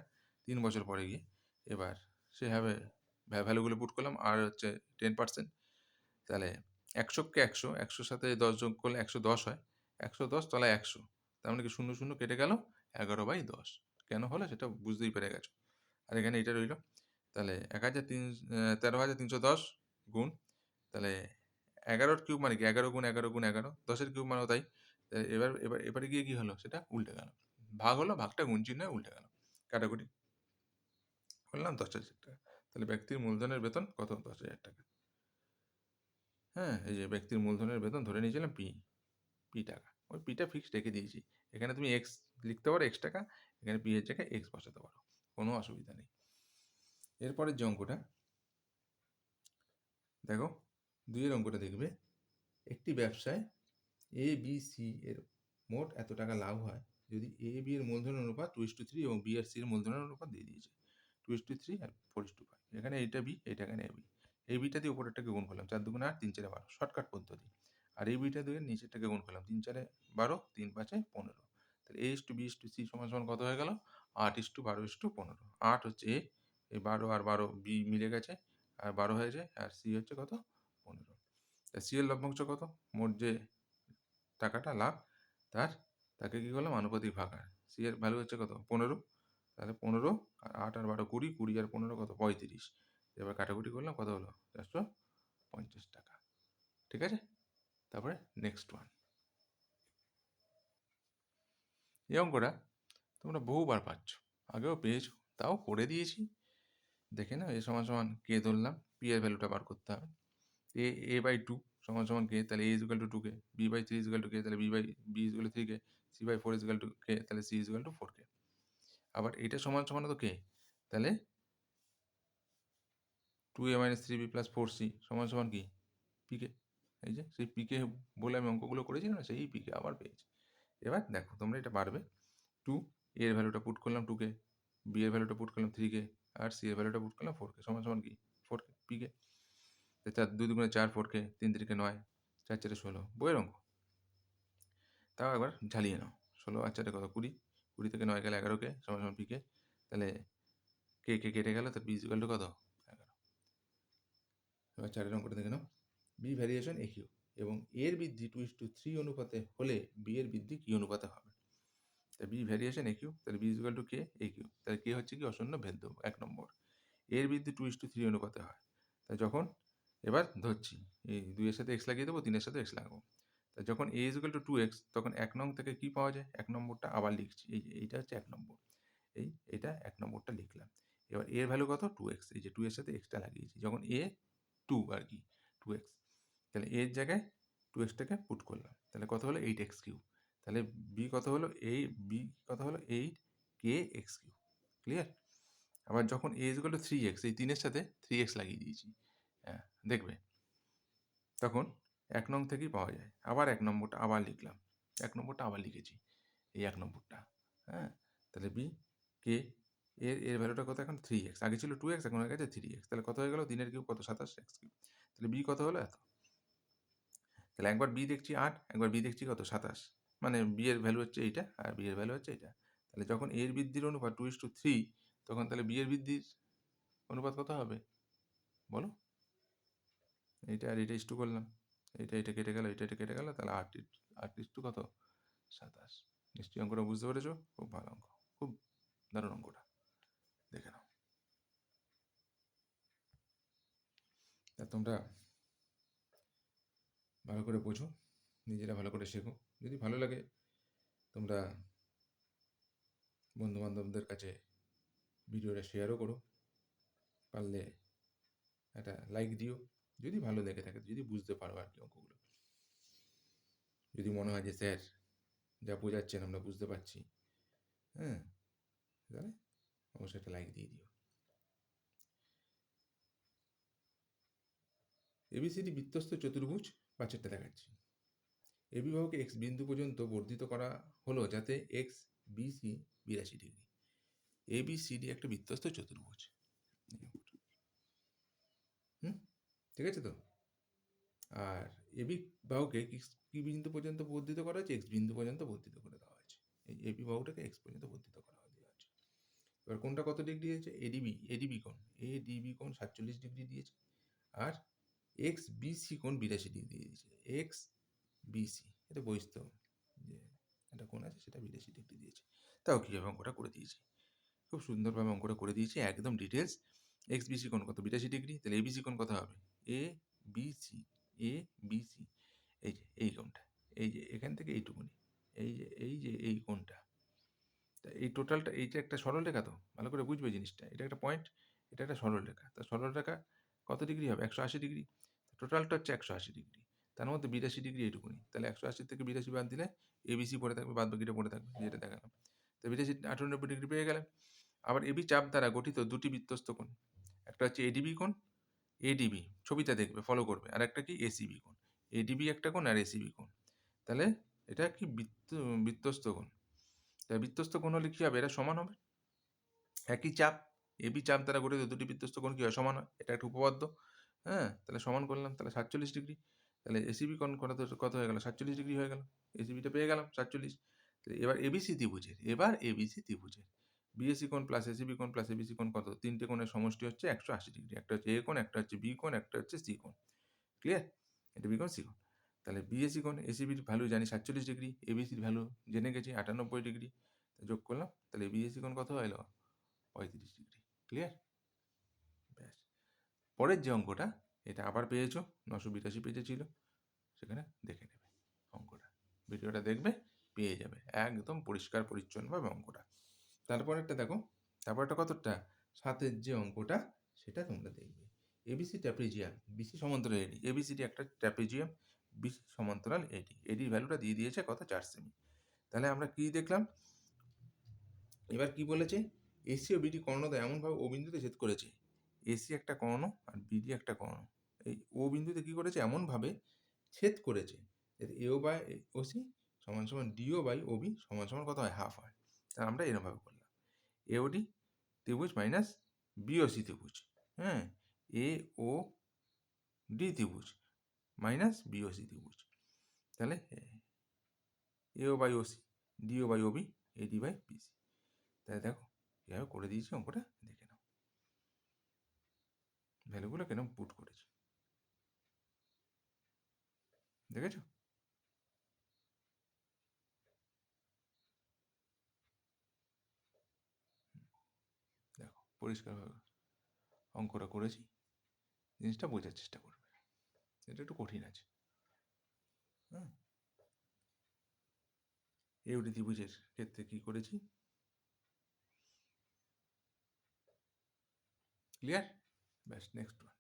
3 বছর পরে গিয়ে। এবার সেভাবে ভ্যালুগুলো পুট করলাম, আর হচ্ছে 10%, তাহলে 100কে 100, 100 সাথে 10 যোগ করলে 110 হয়, 110 তলায় 100, তার মানে কি 0 0 কেটে গেল, 11/10 কেন হলো সেটা বুঝতেই পেরে গেছো। আর এখানে এটা রইল, তাহলে 13,310 গুণ, তাহলে 11-র কিউব মানে কি 11 গুণ 11 গুণ 11, 10-এর কিউব মানেও তাই। এবারে গিয়ে কি হলো, সেটা উল্টে গেল, ভাগ হলো, ভাগটা গুণ চিহ্ন হয়ে উল্টে গেল, কাটাকুটি করলাম 10,000 টাকা। তাহলে ব্যক্তির মূলধনের বেতন কত? 10,000 টাকা। হ্যাঁ, এই যে ব্যক্তির মূলধনের বেতন ধরে নিয়েছিলাম পি টাকা, ওই পিটা ফিক্সড রেখে দিয়েছি। এখানে তুমি এক্স লিখতে পারো, এক্স টাকা, এখানে পি এর জায়গায় এক্স বসাতে পারো, কোনো অসুবিধা নেই। এরপরের যে অঙ্কটা দেখো, 2-এর অঙ্কটা দেখবে। একটি ব্যবসায় এ বি সি এর মোট এত টাকা লাভ হয় যদি এ বি এর মূলধনের অনুপাত 2:3 এবং বি আর সি এর মূলধনের অনুপাত দিয়ে দিয়েছে 2:3 আর 4:5। এখানে এইটা বি, এটা এখানে এবি, এই বিটা দিয়ে উপরেরটাকে গুণ করলাম, 4 2 8, 3 4 12, শর্টকাট পদ্ধতি। আর এই বিটা দিয়ে নিচেরটাকে গুণ করলাম, 3 4 12, 3 5 15। তাহলে A is to B is to C সমান সমান কত হয়ে গেল? 8:12:15। 8 হচ্ছে এ, এই 12 আর 12 বি মিলে গেছে, আর 12 হয়ে যায়, আর সি হচ্ছে কত? 15। তা সি এর লভ্যাংশ কত? মোট যে টাকাটা লাভ, তাকে কী করলাম? আনুপাতিক ভাগার। সি এর ভ্যালু হচ্ছে কত? 15। তাহলে 15 আর 8 আর 12 20, 20 আর 15 কত? 35। এবার কাটাকুটি করলাম, কত হলো? 450 টাকা। ঠিক আছে? তারপরে নেক্সট ওয়ান। এই অঙ্কটা তোমরা বহুবার পাচ্ছ, আগেও পেয়েছো, তাও করে দিয়েছি। দেখে না, এ সমান সমান কে ধরলাম, পি এর ভ্যালুটা বার করতে হবে। a/2 সমান সমান কে, তাহলে a = 2k, b/3 = k, তাহলে b = 3k, c/4 = k, তাহলে c = 4k। আবার এটা সমান সমান তো কে, তাহলে 2a - 3b + 4c সমান সমান কি? পিকে। এই যে সেই পিকে বলে আমি অঙ্কগুলো করেছি না, সেই পিকে আবার পেয়েছি। এবার দেখো তোমরা এটা পারবে। 2 a এর ভ্যালুটা পুট করলাম 2k, b এর ভ্যালুটা পুট করলাম 3k, আর c এর ভ্যালুটা পুট করলাম 4k সমান সমান কি? 4k পিকে। 4 2 2 4 4k, 3 3 9, 4 4 16, বইয়ের অঙ্ক। তাও একবার ঝালিয়ে নাও। 16 আর 4 কত? 20, 20 থেকে 9 গেলে 11k সমান সমান পিকে। তাহলে কে কেটে গেল, তো b = কত? 11। এবার 4-এর অঙ্কটা দেখে নাও। বি ভ্যারিয়েশন এ কিউ এবং এর বৃদ্ধি 2:3 অনুপাতে হলে বি এর বৃদ্ধি কি অনুপাতে হবে? তা বি ভ্যারিয়েশন এ কিউ, তাহলে বি = কে এ কিউ, তাহলে কে হচ্ছে কি? অশূন্য ভেদ্য 1 নম্বর। এর বৃদ্ধি 2:3 অনুপাতে হয়, তাই যখন, এবার ধরছি এই 2 এর সাথে এক্স লাগিয়ে দেবো, 3 এর সাথে এক্স লাগাবো। তা যখন a = 2x, তখন 1 নং থেকে কি পাওয়া যায়? 1 নম্বরটা আবার লিখছি, এই যে এইটা হচ্ছে 1 নম্বর, এটা 1 নম্বরটা লিখলাম। এবার এর ভ্যালু কত? 2x, এই যে 2 এর সাথে এক্সটা লাগিয়েছি, যখন a 2 আর কি 2x, তাহলে এর জায়গায় 2x-টাকে পুট করলাম, তাহলে কত হলো? 8x3। তাহলে বি কত হলো? কত হলো? 8kx3। ক্লিয়ার? আবার যখন a = 3x, এই 3 এর সাথে 3x লাগিয়ে দিয়েছি, হ্যাঁ দেখবে তখন 1 নং থেকেই পাওয়া যায়। আবার 1 নম্বরটা আবার লিখলাম, 1 নম্বরটা আবার লিখেছি, এই 1 নম্বরটা, হ্যাঁ। তাহলে বি কে এর ভ্যালুটা কত এখন? 3x, আগে ছিল 2x, এখন হয়ে গেছে 3x, তাহলে কত হয়ে গেল? 3 এর কিউব কত? 27x3। তাহলে বি কত হলো? এত। তাহলে একবার বি দেখছি 8, একবার বি দেখছি কত? 27, মানে বি এর ভ্যালু হচ্ছে এইটা, আর বি এর ভ্যালু হচ্ছে এটা। তাহলে যখন এর বৃদ্ধির অনুপাত 2:3, তখন তাহলে বি এর বৃদ্ধির অনুপাত কত হবে বলো? এইটা আর এটা ইস্টু করলাম, এটা কেটে গেল, এটা কেটে গেল, তাহলে 8 ইস্টু কত? 27। নিশ্চয়ই অঙ্কটা বুঝতে পেরেছো? খুব ভালো অঙ্ক, খুব দারুণ অঙ্কটা, দেখে নাও। তা তোমরা ভালো করে বোঝো, নিজেরা ভালো করে শেখো। যদি ভালো লাগে তোমরা বন্ধুবান্ধবদের কাছে ভিডিওটা শেয়ারও করো, পারলে একটা লাইক দিও যদি ভালো লেগে থাকে, যদি বুঝতে পারো আর কি অঙ্কগুলো। যদি মনে হয় যে স্যার যা বোঝাচ্ছেন আমরা বুঝতে পারছি, হ্যাঁ, তাহলে অবশ্যই একটা লাইক দিয়ে দিও। এবিসিডি বৃত্তস্থ চতুর্ভুজ পাঁচেরটা দেখাচ্ছি। এবি বাহুকে এক্স বিন্দু পর্যন্ত বর্ধিত করা হলো যাতে এক্স বিসি 82 ডিগ্রি। এবিসিডি একটা বৃত্তস্থ চতুর্ভুজ। ঠিক আছে তো? আর এবি বাহুকে কি বিন্দু পর্যন্ত বর্ধিত করা হয়েছে? এক্স বিন্দু পর্যন্ত বর্ধিত করে দেওয়া হয়েছে। এই এবি বাহুটাকে এক্স পর্যন্ত বর্ধিত করা হয়েছে। এবার কোনটা কত ডিগ্রি দিয়েছে? এডিবি কোণ 47 ডিগ্রি দিয়েছে। আর এক্স বিসি কোণ 82 ডিগ্রি দিয়েছে। এক্স বিসি এটা বহিস্থ যে একটা কোণ আছে সেটা 82 ডিগ্রি দিয়েছে। তাও কীভাবে অঙ্কটা করে দিয়েছে, খুব সুন্দরভাবে অঙ্কটা করে দিয়েছে, একদম ডিটেলস। এক্স বিসি কোণ কত? 82 ডিগ্রি। তাহলে এবিসি কোণ কত হবে? এ বিসি এই যে এই কোণটা, এই যে এখান থেকে এইটুকুনি, এই কোণটা, এই টোটালটা, এইটা একটা সরলরেখা, তো ভালো করে বুঝবে জিনিসটা। এটা একটা পয়েন্ট, এটা একটা সরলরেখা। তা সরলরেখা কত ডিগ্রি হবে? 180 ডিগ্রি। টোটালটা হচ্ছে 180 ডিগ্রি, তার মধ্যে 82 ডিগ্রি এইটুকুনি। তাহলে 180 থেকে 82 বাদ দিলে এবিসি পড়ে থাকবে, বাদ বাকিটা পড়ে থাকবে, যেটা দেখালাম। তো 82 98 ডিগ্রি পেয়ে গেলেন। আবার এবি চাপ দ্বারা গঠিত দুটি বৃত্তস্থ কোণ, একটা হচ্ছে এডিবি কোণ, এডিবি ছবিটা দেখবে, ফলো করবে, আর একটা কি এসিবি কোণ। এডিবি একটা কোণ আর এসিবি কোণ। তাহলে এটা কি বৃত্তস্থ কোণ। তাই বৃত্তস্থ কোণ হলে কী হবে? এরা সমান হবে, একই চাপ, এবি চাপ দ্বারা গঠিত দুটি বৃত্তস্থ কোণ কী হয়? সমান হয়। এটা একটা উপপাদ্য। হ্যাঁ, তাহলে সমান করলাম, তাহলে 47 ডিগ্রি। তাহলে এসিবি কোণ কত হয়ে গেল? 47 ডিগ্রি হয়ে গেল। এসিবিটা পেয়ে গেলাম 47। এবার এবিসি ত্রিভুজের বিএসি কোণ প্লাস এসিবি কোণ প্লাস এবিসি কোণ কত? তিনটে কোণের সমষ্টি হচ্ছে 180 ডিগ্রি। একটা হচ্ছে এ কোণ, একটা হচ্ছে বি কোণ, একটা হচ্ছে সি কোণ। ক্লিয়ার? এটা বি কোণ, সি কোণ। তাহলে বিএসি কোণ, এসিবির ভ্যালু জানি 47 ডিগ্রি, এবিসির ভ্যালু জেনে গেছি 98 ডিগ্রি, যোগ করলাম, তাহলে বিএসি কোণ কত হলো? 35 ডিগ্রি। ক্লিয়ার? ব্যাস। পরের যে অঙ্কটা, এটা আবার পেয়েছো, 982 পেজে ছিল, সেখানে দেখে নেবে অঙ্কটা, ভিডিওটা দেখবে, পেয়ে যাবে একদম পরিষ্কার পরিচ্ছন্নভাবে অঙ্কটা। তারপরেরটা দেখো, তারপরটা কতটা? 7-এর যে অঙ্কটা সেটা তোমরা দেখবে। এবিসি ট্র্যাপিজিয়াম, বিসি সমান্তরাল এডি। এবিসিডি একটা ট্র্যাপিজিয়াম, বিসি সমান্তরাল এডি। এডির ভ্যালুটা দিয়ে দিয়েছে কত? 4 সেমি। তাহলে আমরা কি দেখলাম? এবার কি বলেছে? এসি ও বিডি কর্ণদ্বয় এমনভাবে ও বিন্দুতে ছেদ করেছে, এসি একটা কর্ণ আর বিডি একটা কর্ণ, এই ও বিন্দুতে কি করেছে? এমনভাবে ছেদ করেছে যাতে এও বাই ওসি সমান সমান ডিও বাই ওবি সমান সমান কত হয়? হাফ হয়। তাহলে আমরা এরকমভাবে করলাম, এওডি ত্রিভুজ মাইনাস বিওসি ত্রিভুজ, হ্যাঁ, এ ও ডি ত্রিভুজ মাইনাস বিওসি ত্রিভুজ। তাহলে AO by OC, DO by OB, AD by BC. তাহলে দেখো কীভাবে করে দিয়েছি অঙ্কটা, দেখে নাও ভ্যালুগুলো কেন পুট করেছি, দেখেছো? দেখো পরিষ্কারভাবে অঙ্কটা করেছি, জিনিসটা বোঝার চেষ্টা করবে, এটা একটু কঠিন আছে। হ্যাঁ, এওডি ত্রিভুজের ক্ষেত্রে কী করেছি, ক্লিয়ার? ব্যাস, নেক্সট ওয়ান।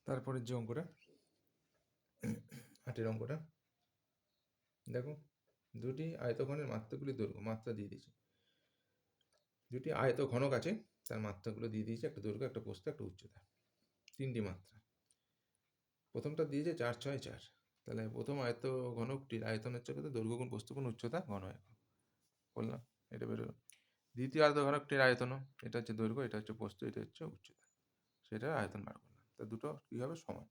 তারপরের যে অঙ্কটা, 8-এর অঙ্কটা দেখো, দুটি আয়তঘনের মাত্রাগুলি দৈর্ঘ্য, মাত্রা দিয়ে দিয়েছি, দুটি আয়ত ঘনক আছে, তার মাত্রাগুলো দিয়ে দিয়েছে, একটা দৈর্ঘ্য, একটা প্রস্থ, একটা উচ্চতা, 3টি মাত্রা। প্রথমটা দিয়েছে 4, 6, 4। তাহলে প্রথম আয়ত ঘনকটির আয়তন হচ্ছে কত? দৈর্ঘ্য গুণ প্রস্থ গুণ উচ্চতা ঘন একক, বললাম, এটা বেরোলো। দ্বিতীয় আয়ত ঘনকটির আয়তন, এটা হচ্ছে দৈর্ঘ্য, এটা হচ্ছে প্রস্থ, এটা হচ্ছে উচ্চতা, সেটার আয়তন বার করলাম। তা দুটো কী হবে? সমান।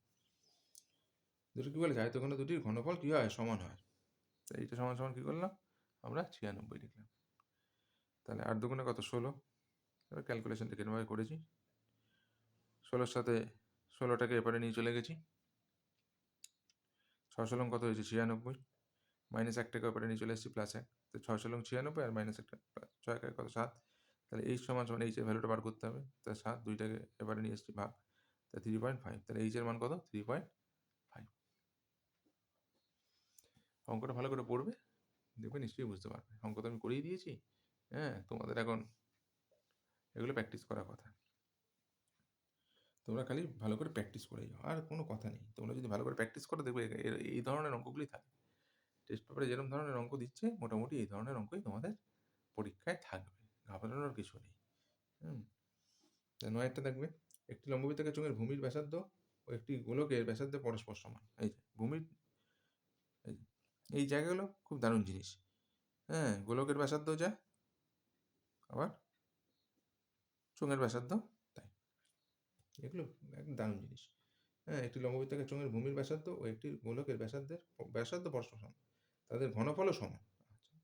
দুটো কী বলেছে? আয়তঘন দুটির ঘনফল কী হয়? সমান হয়। তো এইটা সমান সমান কী করলাম আমরা? 96 লিখলাম। তাহলে 8 দুগুণে কত? 16। এবার ক্যালকুলেশনটা কিরমভাবে করেছি, 16-র সাথে 16টাকে এপারে নিয়ে চলে গেছি, 6 কত হয়েছে? 96, মাইনাস 1টাকে এপারে নিয়ে চলে এসেছি প্লাস 1, তো 6 96 আর মাইনাস 1টা 6 একে কত? 7। তাহলে এইচ সমান সমান এইচের ভ্যালুটা বার করতে হবে, তাহলে 7, 2টাকে এবারে নিয়ে এসেছি ভাগ, তাহলে 3.5, তাহলে এইচের মান কত? 3.5। অঙ্কটা ভালো করে পড়বে, দেখবে নিশ্চয়ই বুঝতে পারবে। অঙ্ক তো আমি করেই দিয়েছি, হ্যাঁ, তোমাদের এখন এগুলো প্র্যাকটিস করার কথা। তোমরা খালি ভালো করে প্র্যাকটিস করে যাও, আর কোনো কথা নেই। তোমরা যদি ভালো করে প্র্যাকটিস করো দেখবে এই ধরনের অঙ্কগুলি থাকে। টেস্ট পেপারে যেরকম ধরনের অঙ্ক দিচ্ছে মোটামুটি এই ধরনের অঙ্কই তোমাদের পরীক্ষায় থাকবে, ঘাবড়ানোর কিছু নেই। হুম, 9একটা দেখবে, একটি লম্ববৃত্তাকার চোঙের ভূমির ব্যাসার্ধ ও একটি গোলকের ব্যাসার্ধের পরস্পর সমান। এই যে ভূমির, এই জায়গাগুলো খুব দারুণ জিনিস। হ্যাঁ, গোলকের ব্যাসার্ধ যা, আবার চোঙের ব্যাসার্ধ তাই, এগুলো একদম দারুণ জিনিস। হ্যাঁ, একটি লম্ববৃত্তাকার চোঙের ভূমির ব্যাসার্ধ ও একটি গোলকের ব্যাসার্ধ পরস্পর সমান, তাদের ঘনফলও সমান। আচ্ছা,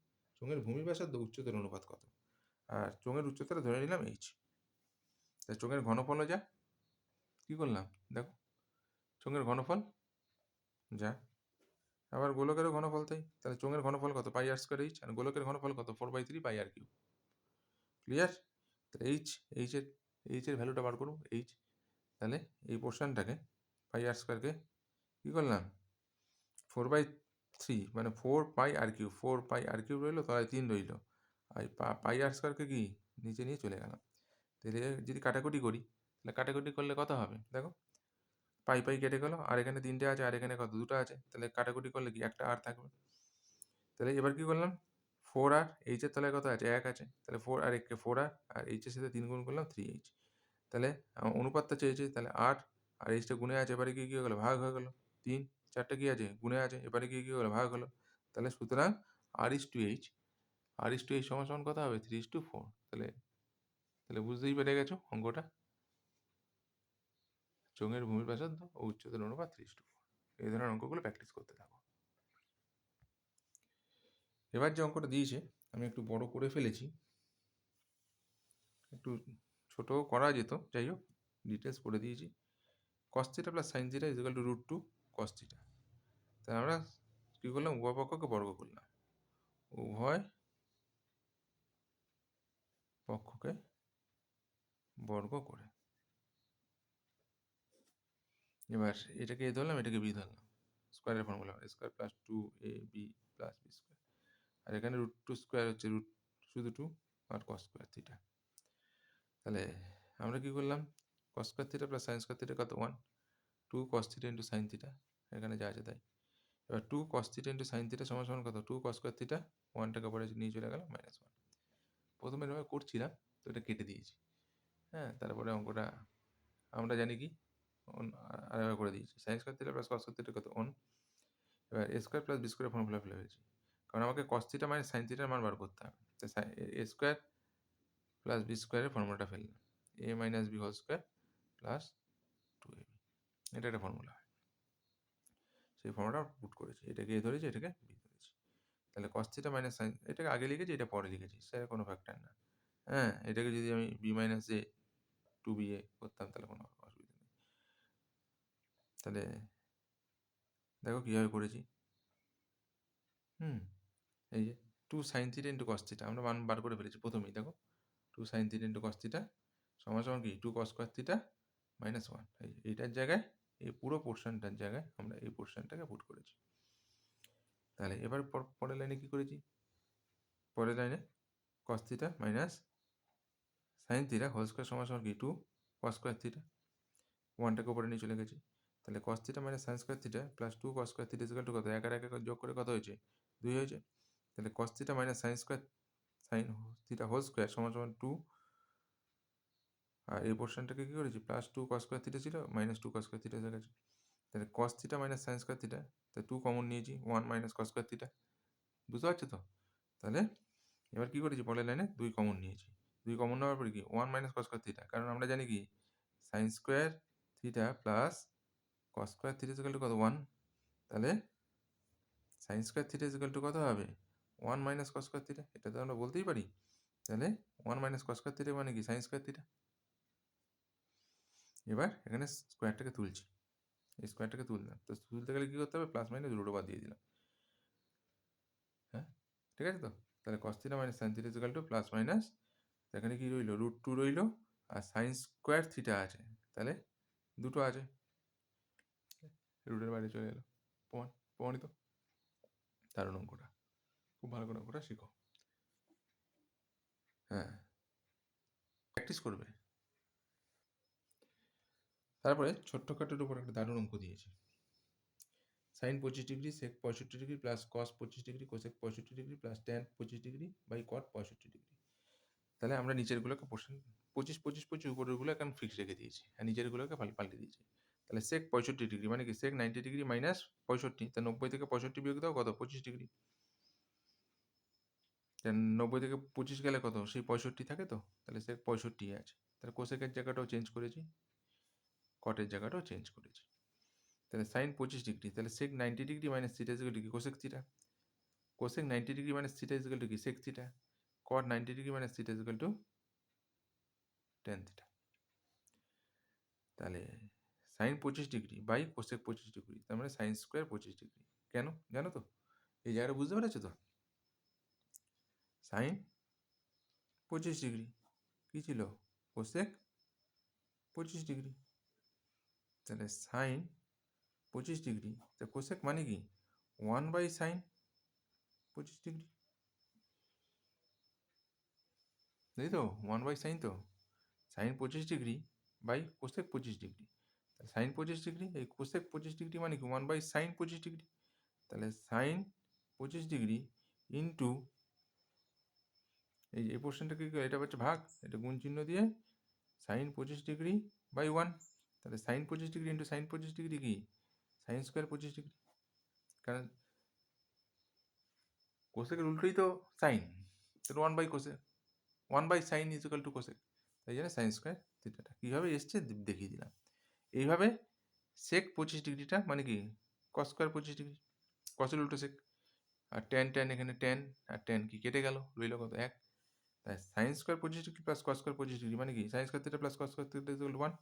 চোঙের ভূমির ব্যাসার্ধ উচ্চতার অনুপাত কত? আর চোঙের উচ্চতাটা ধরে নিলাম এইচ, তাই চোঙের ঘনফলও যা, কী করলাম দেখো, চোঙের ঘনফল যা, আবার গোলকেরও ঘনফল তাই, তাহলে চোঙের ঘনফল কত? পাই আর স্কোয়ার এইচ, আর গোলকের ঘনফল কত? 4/3 পাই আর কিউব। ক্লিয়ার? তাহলে এইচের ভ্যালুটা বার করবো, এইচ, তাহলে এই পোর্শনটাকে পাই আর স্কোয়ারকে কী করলাম? 4/3 মানে 4 পাই আর কিউব, 4 পাই আর কিউব রইলো, তাহলে 3 রইলো, আর পাই আর স্কোয়ারকে কি নিচে নিয়ে চলে গেলাম। তাহলে যদি কাটাকুটি করি, তাহলে কাটাকুটি করলে কত হবে দেখো, পাই পাই কেটে গেল, আর এখানে 3টে আছে, আর এখানে কত? 2টো আছে, তাহলে কাটাকুটি করলে কি একটা আর থাকবে। তাহলে এবার কি করলাম, 4 আর এইচের তলায় কত আছে? 1 আছে, তাহলে 4 আর 1কে 4 আর এইচের সাথে 3 গুণ করলাম 3h। তাহলে অনুপাতটা চেয়েছে, তাহলে আর এইচটা গুণে আছে, এবারে কী হয়ে গেলো? ভাগ হয়ে গেলো। 3, 4টা কী আছে? গুণে আছে, এবারে কী হলো? ভাগ হলো। তাহলে সুতরাং r/h সমান সমান কত হবে? 3:4। তাহলে বুঝতেই পেরে গেছো অঙ্কটা, চোঙের ভূমির ব্যাসার্ধ ও উচ্চতার অনুপাত 3:4। এই ধরনের অঙ্কগুলো প্র্যাকটিস করতে থাকো। এবার যে অঙ্কটা দিয়েছে আমি একটু বড় করে ফেলেছি, একটু ছোটও করা যেত, যাই হোক ডিটেলস করে দিয়েছি। cos θ plus sin θ equal to √2 cos θ। তাই আমরা কী করলাম? উভয় পক্ষকে বর্গ করলাম, উভয় পক্ষকে বর্গ করে, এবার এটাকে এ ধরলাম, এটাকে বি ধরলাম, স্কোয়ারের ফর্মুলা স্কোয়ার প্লাস 2ab প্লাস বি স্কোয়ার, আর এখানে √2 স্কোয়ার হচ্ছে শুধু 2 আর cos স্কোয়ার θ। তাহলে আমরা কী করলাম? cos square θ plus sin square θ কত? 1, 2 cos θ ইন্টু sin θ, এখানে যা আছে তাই। এবার 2 cos θ ইন্টু sin θ সমান সমান কত? 2 cos স্কোয়ার θ, 1টাকে পরে নিয়ে চলে গেলাম -1। প্রথমে এভাবে করছিলাম, তো এটা কেটে দিয়েছি। হ্যাঁ, তারপরে অঙ্কটা আমরা জানি কি আরেকবার করে দিয়েছি, sin square θ plus cos square θ কত? 1। এবার a স্কোয়ার প্লাস বি স্কোয়ারের ফর্মুলা ফেলে হয়েছে, কারণ আমাকে cos θ মাইনাস sin θ এর মান বার করতে হবে। তো a স্কোয়ার প্লাস বি স্কোয়ারের ফর্মুলাটা ফেললাম, a minus B whole square plus 2ab, এটা একটা ফর্মুলা হয়, সেই ফর্মুলাটা পুট করেছি, এটাকে এ ধরেছি, এটাকে বি ধরেছি। তাহলে cos θ মাইনাস sin, এটাকে আগে লিখেছি, এটা পরে লিখেছি, সেটা কোনো ফ্যাক্টর না। হ্যাঁ, এটাকে যদি আমি b মাইনাস a 2ba করতাম তাহলে কোনো অসুবিধা নেই। তাহলে দেখো কীভাবে করেছি। এই যে 2 sin θ ইন্টু cos θ আমরা মান বার করে ফেলেছি প্রথমেই, দেখো 2 sin θ ইন্টু cos θ সমান সমান কি? 2 cos স্কোয়ার θ মাইনাস 1। এইটার জায়গায়, এই পুরো পোর্শনটার জায়গায় আমরা এই পোর্শনটাকে পুট করেছি। তাহলে এবার পরের লাইনে কী করেছি? পরের লাইনে cos θ minus sin θ whole square সমান সমান কি? 2 cos স্কোয়ার θ, 1টাকে উপরে নিয়ে চলে গেছি। তাহলে cos θ minus sin square θ plus 2 cos square θ equal to কত? 1 আর 1 যোগ করে কত হয়েছে? 2 হয়েছে। তাহলে cos θ minus sin θ whole square সমান সমান 2, আর এই পোর্শনটাকে কী করেছি? প্লাস 2 cos স্কোয়ার θ ছিল, মাইনাস 2 cos স্কোয়ার θ হয়ে গেছে। তাহলে cos θ মাইনাস sin স্কোয়ার θ, তাহলে 2 কমন নিয়েছি, 1 মাইনাস cos স্কোয়ার θ, বুঝতে পারছো তো? তাহলে এবার কী করেছি? পরের লাইনে 2 কমন নিয়েছি, 2 কমন নেওয়ার পরে কি? 1 মাইনাস cos স্কোয়ার θ, কারণ আমরা জানি কি sin square θ plus cos square θ equal to কত? 1। তাহলে sin স্কোয়ার θ ইকুয়াল টু কত হবে? 1 মাইনাস cos স্কোয়ার θ, এটা তো আমরা বলতেই পারি। তাহলে 1 মাইনাস কস স্কয়ার থিটা মানে কি সাইন স্কয়ার থিটা। এবার এখানে স্কোয়ারটাকে তুলছি, এই স্কোয়ারটাকে তুললাম, তো তুলতে গেলে কী করতে হবে, প্লাস মাইনাস রুট ওভার দিয়ে দিলাম। হ্যাঁ, ঠিক আছে তো। তাহলে cos theta minus sine theta equal two plus minus, এখানে কি রইলো, √2 রইলো, আর সাইন স্কোয়ার থিটা আছে, তাহলে দুটো আছে, রুটের বাইরে চলে এলো। প্রমাণিত। দারুণ অঙ্কটা, খুব ভালো করে অঙ্কটা শিখো। হ্যাঁ, প্র্যাকটিস করবে। তারপরে ছোট্টখাটোর উপর একটা দারুণ অঙ্ক দিয়েছে। Sine 25 degree sec 65 degree plus cos 25 degree cosec 65 degree plus tan 25 degree by cot 65 degree. তাহলে আমরা নিচেরগুলোকে পোর্শন 25 উপরেরগুলো এখন ফিক্স রেখে দিয়েছি, আর নিচেরগুলোকে পাল্টে দিয়েছি। তাহলে সেক 65 ডিগ্রি মানে কি সেক 90 ডিগ্রি মাইনাস 65, তা 90 থেকে 65 বিয়োগ দাও কত, 25 ডিগ্রি। 90 থেকে 25 গেলে কত, সেই 65 থাকে তো, তাহলে সেক 65 আছে। তাহলে কোসেকের জায়গাটাও চেঞ্জ করেছি, কটের জায়গাটাও চেঞ্জ করেছি। তাহলে সাইন 25 ডিগ্রি, তাহলে sec 90 degree minus theta equal to কি, cosec theta. Cosec 90 degree minus theta equal to কি, sec theta. Cot 90 degree minus theta equal to tan theta. তাহলে sine 25 degree by cosec 25 degree, তার মানে সাইন স্কোয়ার 25 ডিগ্রি। কেন জানো তো, এই জায়গাটা বুঝতে পেরেছো তো। সাইন 25 ডিগ্রি কী ছিল, কোসেক 25 ডিগ্রি। তাহলে সাইন 25 ডিগ্রি, তা কোসেক মানে কি 1 বাই সাইন 25 ডিগ্রি, তাই তো, 1 বাই সাইন, তো sine 25 degree by cosec 25 degree. Sine 25 degree, এই কোসেক 25 ডিগ্রি মানে কি 1 বাই সাইন 25 ডিগ্রি। তাহলে সাইন 25 ডিগ্রি ইন্টু এই পোর্শনটা কি, এটা হচ্ছে ভাগ, এটা গুণ চিহ্ন দিয়ে সাইন 25 ডিগ্রি বাই 1। তাহলে sine 25 degree into sine 25 degree কি সাইন স্কোয়ার 25 ডিগ্রি, কারণ কোসেকের উল্টোই তো সাইন, তাহলে 1 by cosec, 1 by sine is equal to cosec, তাই জন্য সাইন স্কোয়ার থিটাটা কীভাবে এসছে দেখিয়ে দিলাম। এইভাবে সেক 25 ডিগ্রিটা মানে কি কস স্কোয়ার 25 ডিগ্রি, কসের উল্টো সেক, আর ট্যান ট্যান এখানে ট্যান, আর ট্যান কি কেটে গেল, রইল কত 1। তাই sign square 25 degree plus cos square 25 degree মানে কি sine square theta plus cos square theta equal two 1,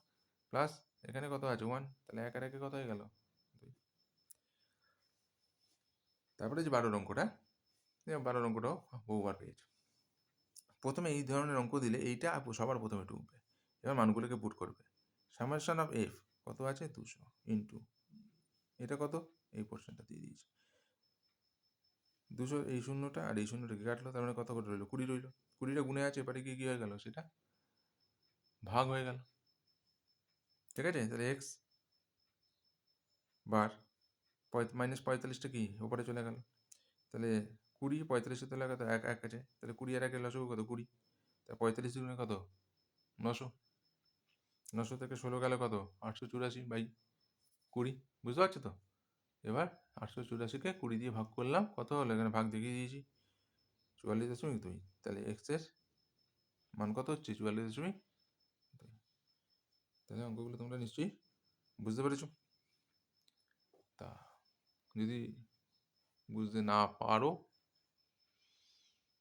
plus এখানে কত আছে 1, তাহলে 1 আর 1 কত হয়ে গেল 2। তারপরে যে 12 অঙ্কটা, 12 অঙ্কটাও বহুবার পেয়েছো। প্রথমে এই ধরনের অঙ্ক দিলে এইটা সবার প্রথমে ঢুকবে, এবার মানগুলোকে পুট করবে। সামেশন অফ এফ কত আছে 200 ইন্টু এটা কত, এই পোর্শনটা দিয়ে দিয়েছি 200, এই শূন্যটা আর এই শূন্যটাকে কাটলো, তার মানে কত করে রইলো 20 রইলো। 20টা গুণে আছে, এবারে কি কী হয়ে গেল, সেটা ভাগ হয়ে গেল, ঠিক আছে। তাহলে এক্স বার মাইনাস 45টা কি ওপরে চলে গেল, তাহলে 20 45 তাহলে কত 1 1 আছে, তাহলে 20 আর 1 লসগু কত 20, তা 45 গুণে কত 900, 900 থেকে 16 গেলে কত 884 বাই 20, বুঝতে পারছো তো। এবার 884কে 20 দিয়ে ভাগ করলাম, কত হলো, এখানে ভাগ দেখিয়ে দিয়েছি 44.2, তাহলে এক্সের মান কত হচ্ছে 44.2। তাহলে অঙ্কগুলো তোমরা নিশ্চয়ই বুঝতে পেরেছো। তা যদি বুঝতে না পারো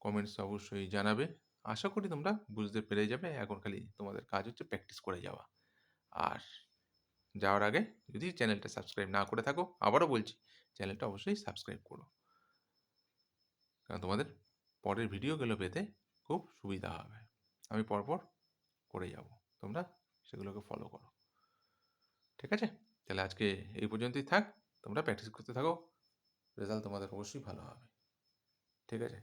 কমেন্টস অবশ্যই জানাবে, আশা করি তোমরা বুঝতে পেরে যাবে। এখন খালি তোমাদের কাজ হচ্ছে প্র্যাকটিস করে যাওয়া, আর যাওয়ার আগে যদি চ্যানেলটা সাবস্ক্রাইব না করে থাকো, আবারও বলছি চ্যানেলটা অবশ্যই সাবস্ক্রাইব করো, কারণ তোমাদের পরের ভিডিওগুলো পেতে খুব সুবিধা হবে। আমি পরপর করে যাব, তোমরা সেগুলোকে ফলো করো, ঠিক আছে। তাহলে আজকে এই পর্যন্তই থাক, তোমরা প্র্যাকটিস করতে থাকো, রেজাল্ট তোমাদের অবশ্যই ভালো হবে, ঠিক আছে।